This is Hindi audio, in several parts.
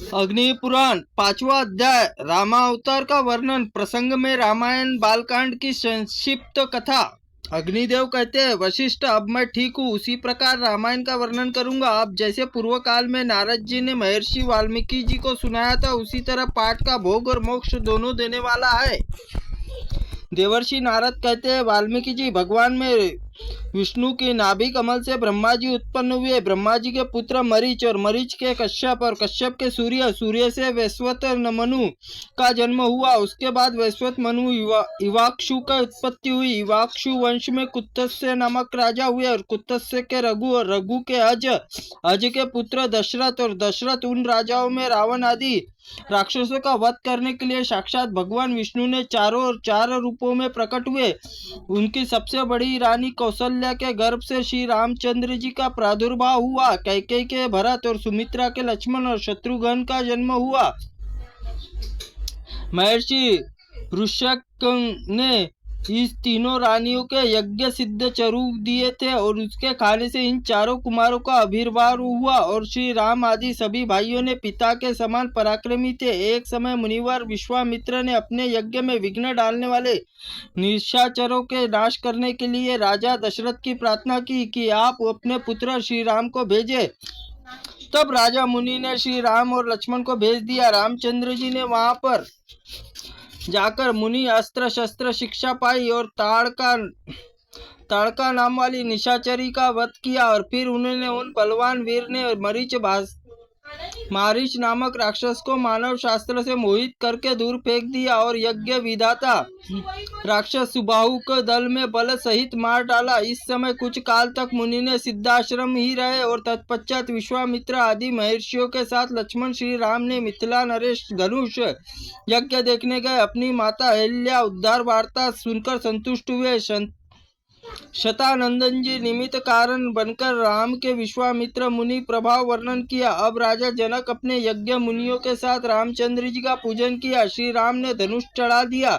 अग्नि पुराण 5वां अध्याय रामावतार का वर्णन। प्रसंग में रामायण बालकांड की संक्षिप्त कथा। अग्निदेव कहते हैं, वशिष्ठ, अब मैं ठीक हूँ, उसी प्रकार रामायण का वर्णन करूंगा। अब जैसे पूर्व काल में नारद जी ने महर्षि वाल्मीकि जी को सुनाया था, उसी तरह पाठ का भोग और मोक्ष दोनों देने वाला है। देवर्षि नारद कहते हैं, वाल्मीकि जी, भगवान में विष्णु की नाभि कमल से ब्रह्मा जी उत्पन्न हुए। ब्रह्मा जी के पुत्र मरीच और मरीच के कश्यप और कश्यप के सूर्य, सूर्य से वैश्वत मनु का जन्म हुआ। उसके बाद वैश्वत मनु इवाक्षु का उत्पत्ति हुई। इवाक्षु वंश में कुत्तस्य नामक राजा हुए और कुत्तस्य के रघु और रघु के अज, अज के पुत्र दशरथ और दशरथ उन राजाओं में रावण आदि राक्षसों का वध करने के लिए साक्षात भगवान विष्णु ने चार रूपों में प्रकट हुए। उनकी सबसे बड़ी रानी कौशल्या के गर्भ से श्री रामचंद्र जी का प्रादुर्भाव हुआ। कैकेयी के भरत और सुमित्रा के लक्ष्मण और शत्रुघ्न का जन्म हुआ। महर्षि ऋषक ने इस तीनों रानियों के यज्ञ सिद्ध चरूक दिए थे और उसके खाने से इन चारों कुमारों का आविर्भाव हुआ। और श्री राम आदि सभी भाइयों ने पिता के समान पराक्रमी थे। एक समय मुनिवर विश्वामित्र ने अपने यज्ञ में विघ्न डालने वाले निशाचरों के नाश करने के लिए राजा दशरथ की प्रार्थना की कि आप अपने पुत्र श्री राम को भेजे। तब राजा मुनि ने श्री राम और लक्ष्मण को भेज दिया। रामचंद्र जी ने वहां पर जाकर मुनि अस्त्र शस्त्र शिक्षा पाई और ताड़का नाम वाली निशाचरी का वध किया। और फिर उन्होंने उन बलवान वीर ने मारीच नामक राक्षस को मानव शास्त्र से मोहित करके दूर फेंक दिया और यज्ञ विधाता राक्षस सुबाहु को दल में बल सहित मार डाला। इस समय कुछ काल तक मुनि ने सिद्धाश्रम ही रहे और तत्पश्चात विश्वामित्र आदि महर्षियों के साथ लक्ष्मण श्री राम ने मिथिला नरेश धनुष यज्ञ देखने गए। अपनी माता अहिल्या उद्धार वार्ता सुनकर संतुष्ट हुए। शतानंदन जी निमित्त कारण बनकर राम के विश्वामित्र मुनि प्रभाव वर्णन किया। अब राजा जनक अपने यज्ञ मुनियों के साथ रामचंद्र जी का पूजन किया। श्री राम ने धनुष चढ़ा दिया,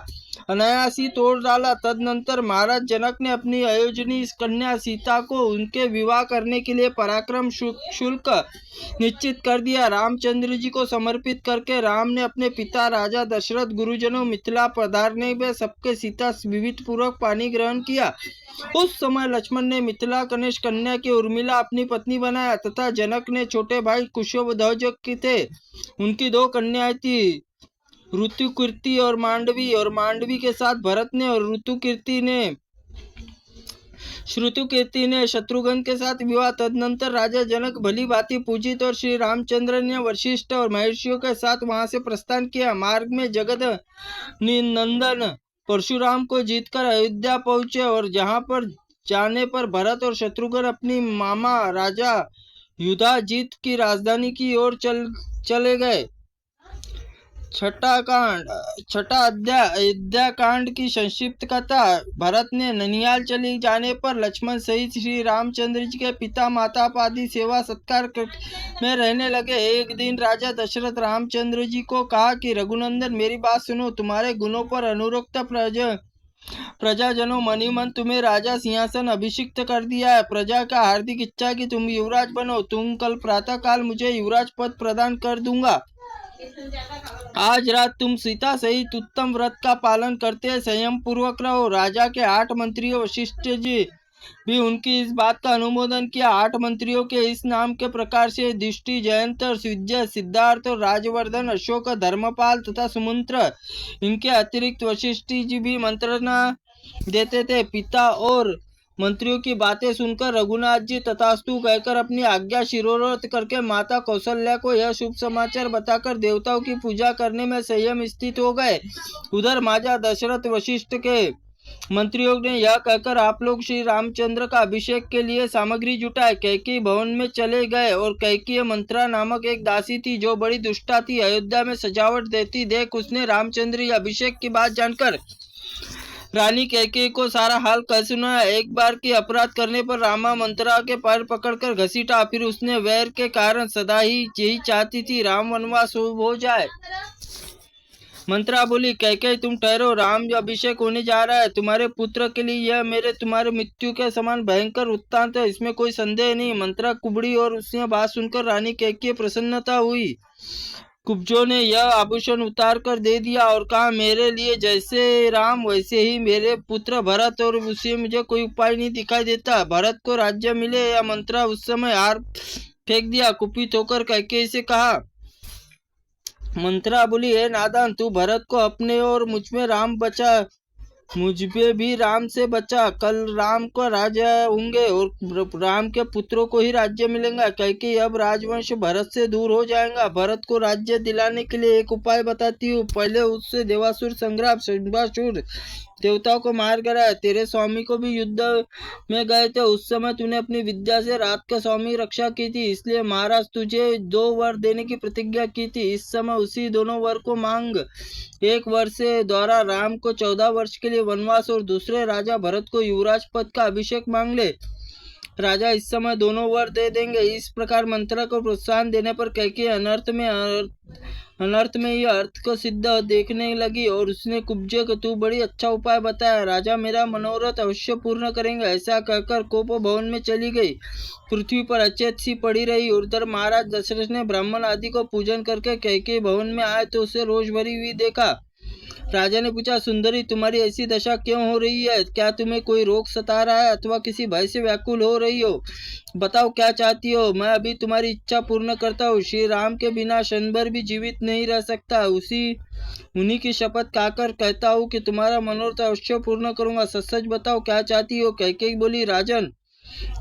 अनायासी तोड़ डाला। तदनंतर महाराज जनक ने अपनी अयोजनी कन्या सीता को उनके विवाह करने के लिए पराक्रम शुल्क निश्चित कर दिया। रामचंद्र जी को समर्पित करके राम ने अपने पिता राजा दशरथ गुरुजनों मिथिला पधारने में सबके सीता विविध पूर्वक पानी ग्रहण किया। उस समय लक्ष्मण ने मिथिला कनिष्ठ कन्या की उर्मिला अपनी पत्नी बनाया तथा जनक ने छोटे भाई कुशध्वज की थे। उनकी दो कन्याएं थी, ऋतुकीर्ति और मांडवी के साथ भरत ने और श्रुतुकीर्ति ने शत्रुघ्न के साथ विवाह। तदनंतर राजा जनक भली भांति पूजित और श्री रामचंद्र ने वशिष्ठ और महर्षियों के साथ वहां से प्रस्थान किया। मार्ग में जगत नंदन परशुराम को जीतकर अयोध्या पहुंचे और जहां पर जाने पर भरत और शत्रुघ्न अपनी मामा राजा युधाजीत की राजधानी की ओर चले गए। छठा अध्याय अयोध्या कांड की संक्षिप्त कथा। भरत ने ननिहाल चले जाने पर लक्ष्मण सहित श्री रामचंद्र जी के पिता माता आदि सेवा सत्कार में रहने लगे। एक दिन राजा दशरथ रामचंद्र जी को कहा कि रघुनंदन, मेरी बात सुनो। तुम्हारे गुणों पर अनुरक्त प्रजाजनों मनीमन तुम्हें राजा सिंहासन अभिषिक्त कर दिया है। प्रजा का हार्दिक इच्छा है कि तुम युवराज बनो। तुम कल प्रातः काल मुझे युवराज पद प्रदान कर दूंगा। आज रात तुम सीता सहित उत्तम व्रत का पालन करते संयम पूर्वक रहो। राजा के 8 मंत्रियों वशिष्ठ जी भी उनकी इस बात का अनुमोदन किया। 8 मंत्रियों के इस नाम के प्रकार से दृष्टि, जयंत, विजय, सिद्धार्थ और राजवर्धन, अशोक, धर्मपाल तथा सुमंत्र। इनके अतिरिक्त वशिष्ठ जी भी मंत्रणा देते थे। पिता और मंत्रियों की बातें सुनकर रघुनाथ जी तथास्तु कहकर अपनी आज्ञा शिरोरत करके माता कौशल्या को यह शुभ समाचार बताकर देवताओं की पूजा करने में संयम स्थित हो गए। उधर माता दशरथ वशिष्ठ के मंत्रियों ने यह कहकर आप लोग श्री रामचंद्र का अभिषेक के लिए सामग्री जुटाए कैकेयी भवन में चले गए। और कैकेयी मंत्रा नामक एक दासी थी जो बड़ी दुष्टा थी। अयोध्या में सजावट देती देख उसने रामचंद्र अभिषेक की बात जानकर रानी कैकेयी को सारा हाल कह सुनाया। एक बार के अपराध करने पर रामा मंत्रा के पैर पकड़कर घसीटा। फिर उसने वैर के कारण सदा ही यही चाहती थी राम वनवास हो जाए। मंत्रा बोली, कैकेयी तुम ठहरो, राम जो अभिषेक होने जा रहा है तुम्हारे पुत्र के लिए यह तुम्हारे मृत्यु के समान भयंकर वृत्तांत है, इसमें कोई संदेह नहीं। मंत्रा कुबड़ी और उसने बात सुनकर रानी कैकेयी प्रसन्नता हुई। कुब्जों ने यह आभूषण उतार कर दे दिया और कहा, मेरे लिए जैसे राम वैसे ही मेरे पुत्र भरत, और उसे मुझे कोई उपाय नहीं दिखाई देता। भरत को राज्य मिले या मंत्रा। उस समय हार फेंक दिया। कुपित होकर कैकेयी से कहा, मंत्रा बोली, हे नादान, तू भरत को अपने और मुझ में राम बचा, मुझ पे भी राम से बचा। कल राम को राजा होंगे और राम के पुत्रों को ही राज्य मिलेगा। कैकेयी, अब राजवंश भरत से दूर हो जाएगा। भरत को राज्य दिलाने के लिए एक उपाय बताती हूँ। पहले उससे देवासुर संग्राम, शंभासुर देवताओं को मार गिराया। तेरे स्वामी को भी युद्ध में गए थे। उस समय तूने अपनी विद्या से रात के स्वामी रक्षा की थी, इसलिए महाराज तुझे 2 वर देने की प्रतिज्ञा की थी। इस समय उसी दोनों वर को मांग। 1 वर्ष से द्वारा राम को 14 वर्ष के लिए वनवास और दूसरे राजा भरत को युवराज पद का अभिषेक मांग ले। राजा इस समय दोनों वर दे देंगे। इस प्रकार मंत्रा को प्रोत्साहन देने पर कैकेयी अनर्थ में ही अर्थ को सिद्ध देखने लगी और उसने कुब्जे को, तू बड़ी अच्छा उपाय बताया, राजा मेरा मनोरथ अवश्य पूर्ण करेंगे। ऐसा कहकर कोप भवन में चली गई। पृथ्वी पर अचेत सी पड़ी रही। उधर महाराज दशरथ ने ब्राह्मण आदि को पूजन करके कैकेयी भवन में आए तो उसे रोष भरी हुई देखा। राजा ने पूछा, सुंदरी, तुम्हारी ऐसी दशा क्यों हो रही है? क्या तुम्हें कोई रोग सता रहा है अथवा किसी भय से व्याकुल हो रही हो? बताओ क्या चाहती हो? मैं अभी तुम्हारी इच्छा पूर्ण करता हूँ। श्री राम के बिना क्षण भर भी जीवित नहीं रह सकता। उन्हीं की शपथ खाकर कहता हूँ कि तुम्हारा मनोरथ अवश्य पूर्ण करूंगा। सच सच बताओ क्या चाहती हो? कैकेयी बोली, राजन,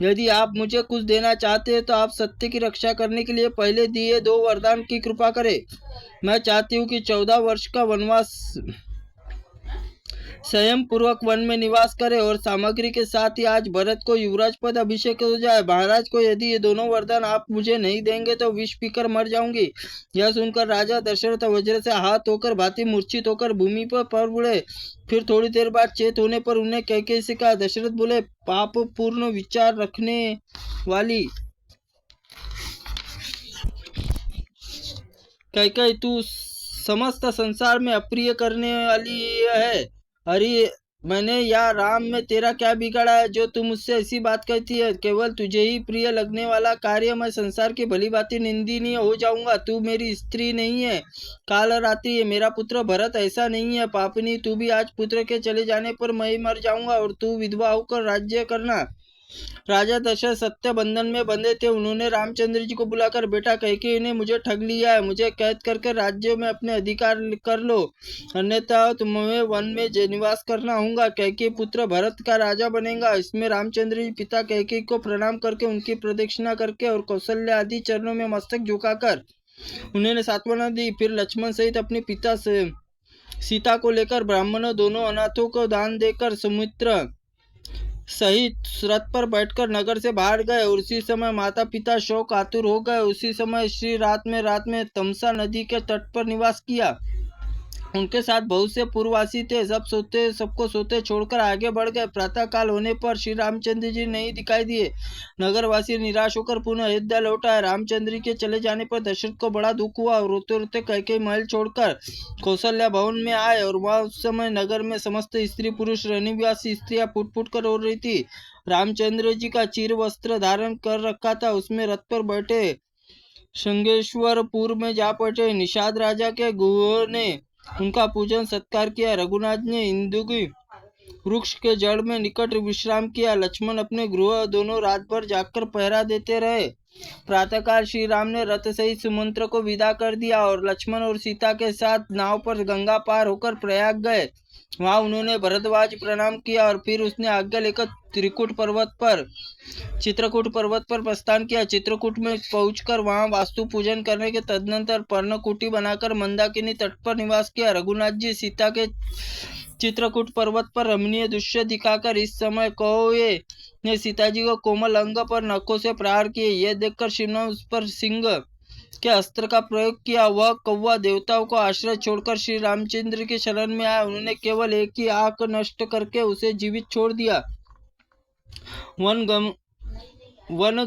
यदि आप मुझे कुछ देना चाहते हैं तो आप सत्य की रक्षा करने के लिए पहले दिए 2 वरदान की कृपा करें। मैं चाहती हूँ कि 14 वर्ष का वनवास संयम पूर्वक वन में निवास करे और सामग्री के साथ ही आज भरत को युवराज पद अभिषेक हो जाए। महाराज को यदि ये दोनों वरदान आप मुझे नहीं देंगे तो विष पीकर मर जाऊंगी। यह सुनकर राजा दशरथ वज्र से हाथ होकर भांति मूर्छित होकर भूमि पर पड़ पड़े। फिर थोड़ी देर बाद चेत होने पर उन्हें कैकेयी से कहा, दशरथ बोले, पाप पूर्ण विचार रखने वाली कैकेयी, तू समस्त संसार में अप्रिय करने वाली है। अरे मैंने या राम में तेरा क्या बिगाड़ा है जो तू मुझसे ऐसी बात कहती है? केवल तुझे ही प्रिय लगने वाला कार्य मैं संसार की भली भांति निंदनीय हो जाऊंगा। तू मेरी स्त्री नहीं है, काल रात्रि है। मेरा पुत्र भरत ऐसा नहीं है। पापिनी, तू भी आज पुत्र के चले जाने पर मैं ही मर जाऊंगा और तू विधवा होकर राज्य करना। राजा दशरथ सत्य बंधन में बंधे थे। उन्होंने रामचंद्र जी को बुलाकर, बेटा कैकेयी ने मुझे ठग लिया है, मुझे कैद करके राज्य में अपने अधिकार कर लो, अन्यथा तुम्हें वन में निवास करना होगा। कैकेयी पुत्र भरत का राजा बनेगा। इसमें रामचंद्र जी पिता कैकेयी को प्रणाम करके उनकी प्रदक्षिणा करके और कौशल्या आदि चरणों में मस्तक झुकाकर उन्होंने सांत्वना दी। फिर लक्ष्मण सहित अपने पिता से सीता को लेकर ब्राह्मणों दोनों अनाथों को दान देकर सुमित्रा सहित रथ पर बैठकर नगर से बाहर गए और उसी समय माता पिता शोक आतुर हो गए। उसी समय श्री रात में तमसा नदी के तट पर निवास किया। उनके साथ बहुत से पूर्ववासी थे। सबको सोते छोड़कर आगे बढ़ गए। प्रातः काल होने पर श्री रामचंद्र जी नहीं दिखाई दिए। नगरवासी निराश होकर पुनः अयोध्या लौट आए। रामचंद्र के चले जाने पर दशरथ को बड़ा दुख हुआ। रोते रोते कैकेयी महल छोड़कर कौशल्या भवन में आए और वह उस समय नगर में समस्त स्त्री पुरुष रनिवासी स्त्रियां फूट फूट कर रो रही थी। रामचंद्र जी का चीर वस्त्र धारण कर रखा था। उसमें रथ पर बैठे शंगेश्वरपुर में जा पहुंचे। निषाद राजा के गुहों ने उनका पूजन सत्कार किया। रघुनाथ ने इंदुगी वृक्ष के जड़ में निकट विश्राम किया। लक्ष्मण अपने गृह दोनों रात भर जाकर पहरा देते रहे। प्रातःकाल श्री राम ने रथ सहित सुमंत्र को विदा कर दिया और लक्ष्मण और सीता के साथ नाव पर गंगा पार होकर प्रयाग गए। वहां उन्होंने भरद्वाज प्रणाम किया और फिर उसने आज्ञा लेकर चित्रकूट पर्वत पर प्रस्थान किया। चित्रकूट में पहुंचकर वहां वास्तु पूजन करने के तदनंतर पर्णकुटी बनाकर मंदाकिनी तट पर निवास किया। रघुनाथ जी सीता के चित्रकूट पर्वत पर रमणीय दृश्य दिखाकर इस समय कौए ने सीता जी को कोमल अंग पर नखों से प्रहार किए। यह देखकर शिवने उस पर सिंह के अस्त्र का प्रयोग किया। वह कौवा देवताओं को आश्रय छोड़कर श्री रामचंद्र के शरण में आया। उन्होंने केवल एक ही आंख नष्ट करके उसे जीवित छोड़ दिया। वन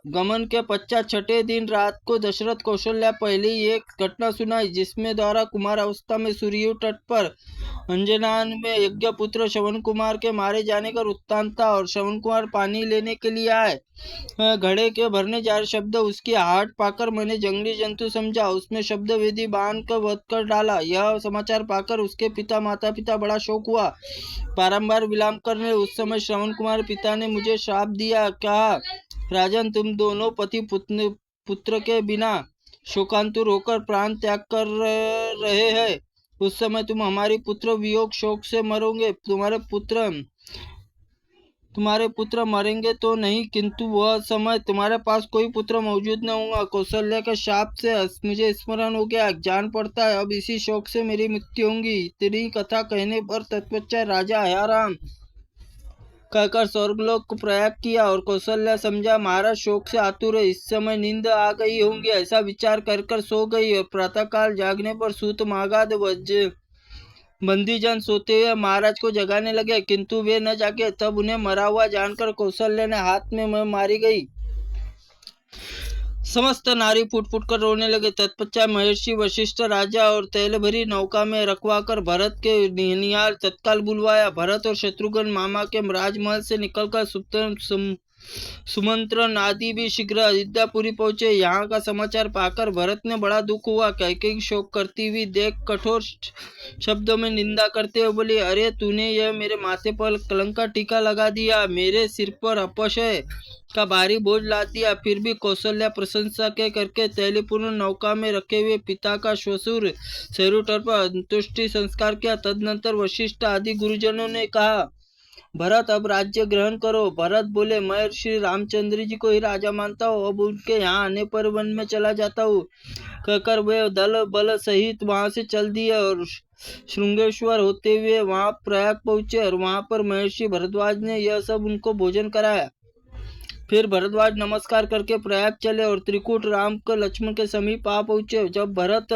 गमन के पश्चात छठे दिन रात को दशरथ कौशल्या पहले ही एक घटना सुनाई, जिसमें द्वारा कुमार अवस्था में सूर्य तट पर अंजनान में यज्ञ पुत्र श्रवण कुमार के मारे जाने का वृत्तांत था। और श्रवण कुमार पानी लेने के लिए आए, घड़े के भरने जा रहे शब्द उसकी आहट पाकर मैंने जंगली जंतु समझा, उसमें शब्द वेदी बांध कर वध कर डाला। यह समाचार पाकर उसके पिता माता पिता बड़ा शोक हुआ, बारंबार विलाप करने। उस समय श्रवण कुमार पिता ने मुझे श्राप दिया, कहा, राजन, तुम दोनों पति पुत्र के बिना शोकांतुर होकर प्राण त्याग कर रहे हैं। उस समय तुम हमारी पुत्र वियोग शोक से मरोगे। तुम्हारे पुत्र मरेंगे तो नहीं, किंतु वह समय तुम्हारे पास कोई पुत्र मौजूद न होगा। कौशल्या के शाप से मुझे स्मरण हो गया, जान पड़ता है अब इसी शोक से मेरी मृत्यु होगी। इतनी कथा कहने पर तत्पश्चात राजा हयाराम कहकर स्वर्गलोक को प्रयाग किया। और कौशल्या समझा महाराज शोक से आतुर है, इस समय नींद आ गई होंगी, ऐसा विचार कर सो गई। और प्रातःकाल जागने पर सूत मागाध बंदीजन सोते हुए महाराज को जगाने लगे, किंतु वे न जागे। तब उन्हें मरा हुआ जानकर कौशल्या ने हाथ में मारी गई समस्त नारी फूट फूट कर रोने लगे। तत्पश्चात महर्षि वशिष्ठ राजा और तैल भरी नौका में रखवाकर भरत के निहाल तत्काल बुलवाया। भरत और शत्रुघ्न मामा के राजमहल से निकलकर सुमंत्रण आदि भी शीघ्र अयोध्यापुरी पहुंचे। यहाँ का समाचार पाकर भरत ने बड़ा दुख हुआ। कैकेयी शोक करती हुई देख कठोर शब्दों में निंदा करते हुए बोली, अरे तूने यह मेरे माथे पर कलंक का टीका लगा दिया, मेरे सिर पर अपशय का भारी बोझ लाद दिया। फिर भी कौशल्या प्रशंसा के करके तैलीपूर्ण नौका में रखे हुए पिता का श्वशुर शेरू तट पर अंत्येष्टि संस्कार किया। तदनंतर वशिष्ठ आदि गुरुजनों ने कहा, भरत अब राज्य ग्रहण करो। भरत बोले, मैं श्री रामचंद्र जी को ही राजा मानता हूँ, अब उनके यहाँ आने पर वन में चला जाता हूँ। कहकर वे दल बल सहित वहां से चल दिए और श्रृंगेश्वर होते हुए वहां प्रयाग पहुंचे। और वहां पर महर्षि भरद्वाज ने यह सब उनको भोजन कराया। फिर भरद्वाज नमस्कार करके प्रयाग चले और त्रिकूट राम को लक्ष्मण के समीप आ पहुंचे। जब भरत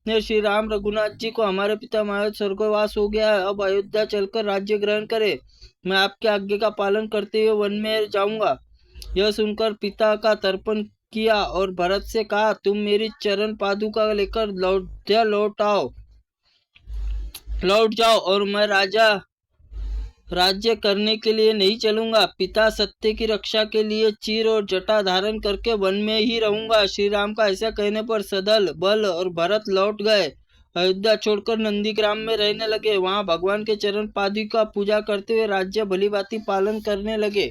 ने श्री राम रघुनाथ जी को, हमारे पिता माता स्वर्गवास हो गया है, अब अयोध्या चलकर राज्य ग्रहण करे, मैं आपके आज्ञा का पालन करते हुए वन में जाऊंगा। यह सुनकर पिता का तर्पण किया और भरत से कहा, तुम मेरी चरण पादुका लेकर लौट जाओ और मैं राज्य करने के लिए नहीं चलूंगा। पिता सत्य की रक्षा के लिए चीर और जटा धारण करके वन में ही रहूंगा। श्री राम का ऐसा कहने पर सदल बल और भरत लौट गए। अयोध्या छोड़कर नंदीग्राम में रहने लगे। वहां भगवान के चरण पादुका पूजा करते हुए राज्य भलीभांति पालन करने लगे।